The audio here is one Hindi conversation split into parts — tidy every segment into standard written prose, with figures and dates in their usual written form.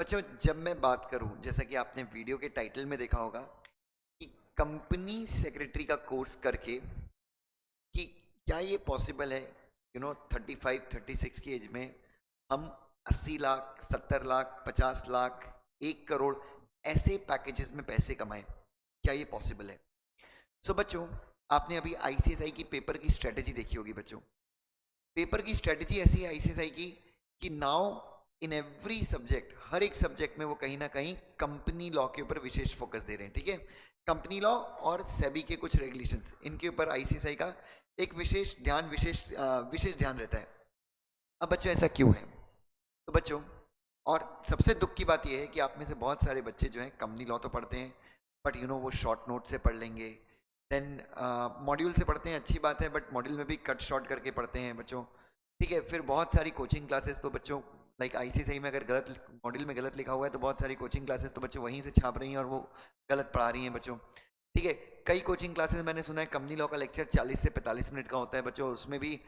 बच्चों, जब मैं बात करूं, जैसा कि आपने वीडियो के टाइटल में देखा होगा कि कंपनी सेक्रेटरी का कोर्स करके कि क्या ये पॉसिबल है 35 36 की एज में हम 80 लाख 70 लाख 50 लाख 1 करोड़ ऐसे पैकेजेस में पैसे कमाएं। क्या ये पॉसिबल है? बच्चों, आपने अभी आईसीएसआई की पेपर की स्ट्रेटेजी देखी होगी। बच्चों, पेपर की स्ट्रेटेजी ऐसी है आईसीएसआई की कि नाउ इन एवरी सब्जेक्ट, हर एक सब्जेक्ट में वो कहीं ना कहीं कंपनी लॉ के ऊपर विशेष फोकस दे रहे हैं। ठीक है, कंपनी लॉ और सेबी के कुछ रेगुलेशंस, इनके ऊपर आईसीएसआई का एक विशेष ध्यान रहता है। अब बच्चों, ऐसा क्यों है? तो बच्चों, और सबसे दुख की बात यह है कि आप में से बहुत सारे बच्चे जो हैं कंपनी लॉ तो पढ़ते हैं, बट वो शॉर्ट नोट से पढ़ लेंगे। देन मॉड्यूल से पढ़ते हैं, अच्छी बात है, बट मॉड्यूल में भी कट शॉर्ट करके पढ़ते हैं बच्चों। ठीक है, फिर बहुत सारी कोचिंग क्लासेस तो बच्चों लाइक आईसीएसई में अगर गलत मॉड्यूल में गलत लिखा हुआ है तो बहुत सारी कोचिंग क्लासेस तो बच्चों वहीं से छाप रही हैं और वो गलत पढ़ा रही हैं बच्चों। ठीक है, कई कोचिंग क्लासेस मैंने सुना है कंपनी लॉ का लेक्चर 40 से 45 मिनट का होता है बच्चों, उसमें भी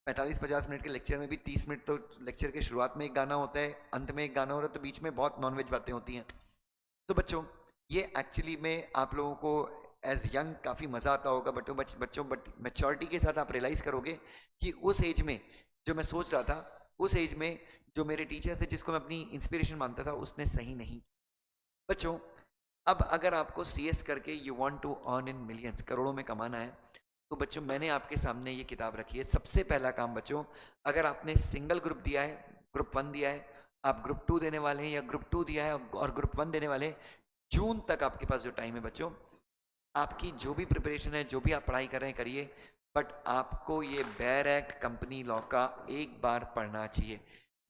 45 50 मिनट के लेक्चर में भी 30 मिनट तो लेक्चर के शुरुआत में एक गाना होता है, अंत में एक गाना हो रहा है, तो बीच में बहुत नॉनवेज बातें होती हैं। तो बच्चों, ये एक्चुअली में आप लोगों को एज यंग काफ़ी मज़ा आता होगा, बट मेच्योरिटी के साथ आप रियलाइज़ करोगे कि उस एज में जो मैं सोच रहा था, उस एज में जो मेरे टीचर्स थे जिसको मैं अपनी इंस्पिरेशन मानता था, उसने सही नहीं। बच्चों, अब अगर आपको सीएस करके you want to earn in millions, करोड़ों में कमाना है, तो बच्चों मैंने आपके सामने ये किताब रखी है। सबसे पहला काम बच्चों, अगर आपने सिंगल ग्रुप दिया है, ग्रुप 1 दिया है, आप ग्रुप 2 देने वाले हैं, या ग्रुप 2 दिया है और ग्रुप 1 देने वाले हैं, जून तक आपके पास जो टाइम है बच्चों, आपकी जो भी प्रिपरेशन है, जो भी आप पढ़ाई कर रहे हैं करिए, बट आपको ये बेयर एक्ट कंपनी लॉ का एक बार पढ़ना चाहिए,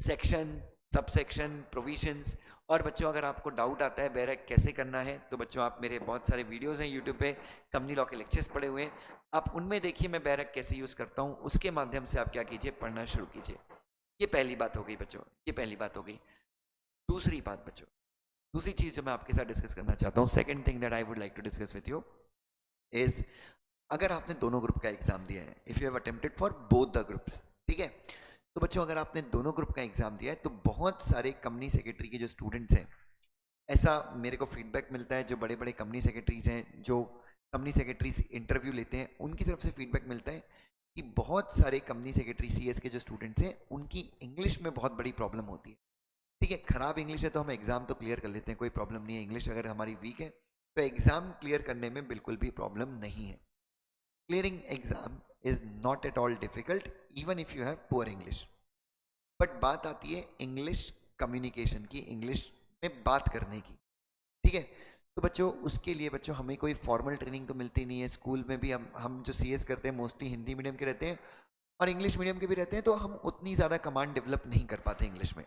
सेक्शन, सबसेक्शन, प्रोविजंस। और बच्चों, अगर आपको डाउट आता है बेयर एक्ट कैसे करना है, तो बच्चों आप मेरे बहुत सारे वीडियोस हैं यूट्यूब पे, कंपनी लॉ के लेक्चर्स पढ़े हुए हैं, आप उनमें देखिए मैं बेयर एक्ट कैसे यूज़ करता हूँ, उसके माध्यम से आप क्या कीजिए, पढ़ना शुरू कीजिए। ये पहली बात हो गई बच्चों, ये पहली बात हो गई। दूसरी बात बच्चों, दूसरी चीज़ जो मैं आपके साथ डिस्कस करना चाहता हूँ, second thing that I would like to discuss with you is, अगर आपने दोनों ग्रुप का एग्जाम दिया है, if you have attempted for both the groups, ठीक है, तो बच्चों अगर आपने दोनों ग्रुप का एग्जाम दिया है तो बहुत सारे कंपनी सेक्रेटरी के जो स्टूडेंट्स हैं, ऐसा मेरे को फीडबैक मिलता है, जो बड़े बड़े कंपनी सेक्रेटरीज हैं, जो कंपनी सेक्रेटरीज इंटरव्यू लेते हैं, उनकी तरफ से फीडबैक मिलता है कि बहुत सारे कंपनी सेक्रेटरी सीएस के जो स्टूडेंट्स हैं उनकी इंग्लिश में बहुत बड़ी प्रॉब्लम होती है। ठीक है, खराब इंग्लिश है तो हम एग्जाम तो क्लियर कर लेते हैं, कोई प्रॉब्लम नहीं है, इंग्लिश अगर हमारी वीक है तो एग्जाम क्लियर करने में बिल्कुल भी प्रॉब्लम नहीं है। Clearing exam is not at all difficult even if you have poor English. But बात आती है इंग्लिश कम्युनिकेशन की, इंग्लिश में बात करने की। ठीक है, तो बच्चों उसके लिए बच्चों हमें कोई फॉर्मल ट्रेनिंग तो मिलती नहीं है। स्कूल में भी हम जो सीएस करते हैं मोस्टली हिंदी मीडियम के रहते हैं और इंग्लिश मीडियम के भी रहते हैं, तो हम उतनी ज़्यादा कमांड डेवलप नहीं कर पाते इंग्लिश में।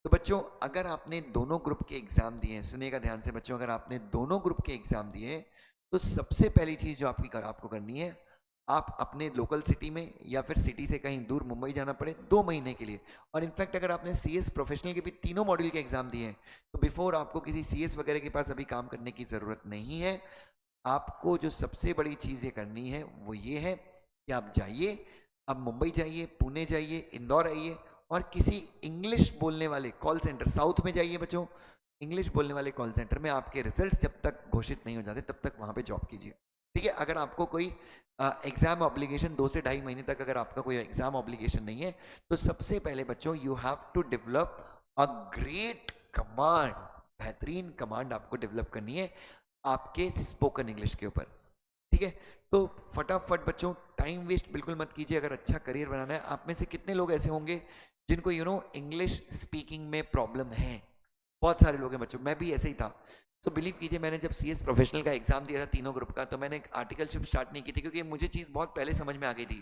तो बच्चों अगर आपने दोनों ग्रुप के एग्जाम दिए हैं, सुनिएगा ध्यान से बच्चों, अगर आपने दोनों ग्रुप के एग्जाम दिए हैं तो सबसे पहली चीज जो आपको करनी है, आप अपने लोकल सिटी में या फिर सिटी से कहीं दूर मुंबई जाना पड़े 2 महीने के लिए, और इनफैक्ट अगर आपने सीएस प्रोफेशनल के भी तीनों मॉड्यूल के एग्जाम दिए हैं तो बिफोर आपको किसी सीएस वगैरह के पास अभी काम करने की जरूरत नहीं है। आपको जो सबसे बड़ी चीज ये करनी है वो ये है कि आप जाइए, आप मुंबई जाइए, पुणे जाइए, इंदौर आइए, और किसी इंग्लिश बोलने वाले कॉल सेंटर, साउथ में जाइए बच्चों, इंग्लिश बोलने वाले कॉल सेंटर में आपके रिजल्ट्स जब तक घोषित नहीं हो जाते तब तक वहां पे जॉब कीजिए। ठीक है, अगर आपको कोई एग्जाम ऑब्लिगेशन 2 से ढाई महीने तक अगर आपका कोई एग्जाम ऑब्लिगेशन नहीं है, तो सबसे पहले बच्चों you have to develop a great command, बेहतरीन कमांड आपको डेवलप करनी है आपके स्पोकन इंग्लिश के ऊपर। ठीक है, तो फटाफट बच्चों टाइम वेस्ट बिल्कुल मत कीजिए। अगर अच्छा करियर बनाना है, आप में से कितने लोग ऐसे होंगे जिनको इंग्लिश स्पीकिंग में प्रॉब्लम है? बहुत सारे लोग हैं बच्चों, मैं भी ऐसे ही था। तो बिलीव कीजिए, मैंने जब सीएस प्रोफेशनल का एग्जाम दिया था तीनों ग्रुप का, तो मैंने एक आर्टिकलशिप स्टार्ट नहीं की थी, क्योंकि मुझे चीज़ बहुत पहले समझ में आ गई थी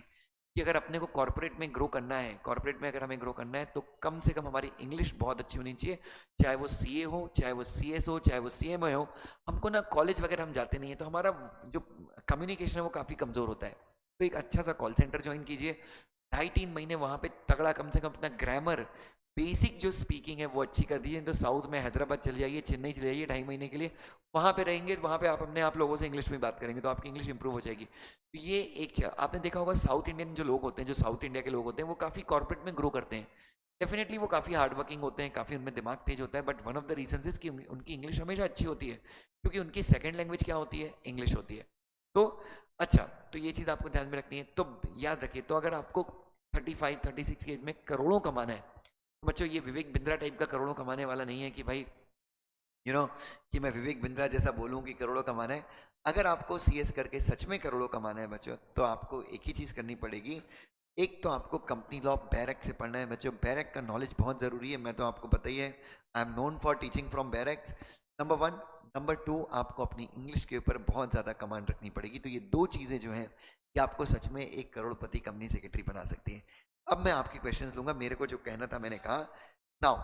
कि अगर अपने को कॉर्पोरेट में ग्रो करना है, कॉर्पोरेट में अगर हमें ग्रो करना है तो कम से कम हमारी इंग्लिश बहुत अच्छी होनी चाहिए, चाहे वो सीए हो, चाहे वो सीएस हो, चाहे वो सीएमए हो। हमको ना कॉलेज वगैरह हम जाते नहीं है तो हमारा जो कम्युनिकेशन है वो काफ़ी कमज़ोर होता है। तो एक अच्छा सा कॉल सेंटर ज्वाइन कीजिए, 2.5 3 महीने वहाँ पे तगड़ा कम से कम अपना ग्रामर, बेसिक जो स्पीकिंग है वो अच्छी कर दीजिए। तो साउथ में हैदराबाद चले जाइए, चेन्नई चले जाइए 2.5 महीने के लिए, वहाँ पे रहेंगे, वहाँ पे आप अपने आप लोगों से इंग्लिश में बात करेंगे तो आपकी इंग्लिश इंप्रूव हो जाएगी। तो ये एक आपने देखा होगा, साउथ इंडियन जो लोग होते हैं, जो साउथ इंडिया के लोग होते हैं, वो काफ़ी कॉर्पोरेट में ग्रो करते हैं। डेफिनेटली वो काफ़ी हार्ड वर्किंग होते हैं, काफ़ी उनमें दिमाग तेज होता है, but one of the reasons is कि उनकी इंग्लिश हमेशा अच्छी होती है, क्योंकि उनकी सेकंड लैंग्वेज क्या होती है, इंग्लिश होती है। तो अच्छा, तो ये चीज़ आपको ध्यान में रखनी है। तो याद रखिए, तो अगर आपको 35-36 की एज में करोड़ों कमाना है, तो बच्चों ये विवेक बिंद्रा टाइप का करोड़ों कमाने वाला नहीं है कि भाई कि मैं विवेक बिंद्रा जैसा बोलूं कि करोड़ों कमाना है। अगर आपको सीएस करके सच में करोड़ों कमाना है बच्चों, तो आपको एक ही चीज़ करनी पड़ेगी। एक तो आपको कंपनी लॉ बैरक से पढ़ना है बच्चों, बैरक का नॉलेज बहुत ज़रूरी है, मैं तो आपको बताइए, I am known for teaching from barracks, number 1। Number 2, आपको अपनी इंग्लिश के ऊपर बहुत ज़्यादा कमांड रखनी पड़ेगी। तो ये दो चीज़ें जो हैं, ये आपको सच में एक करोड़पति कंपनी सेक्रेटरी बना सकती है। अब मैं आपकी क्वेश्चंस लूँगा, मेरे को जो कहना था मैंने कहा। नाउ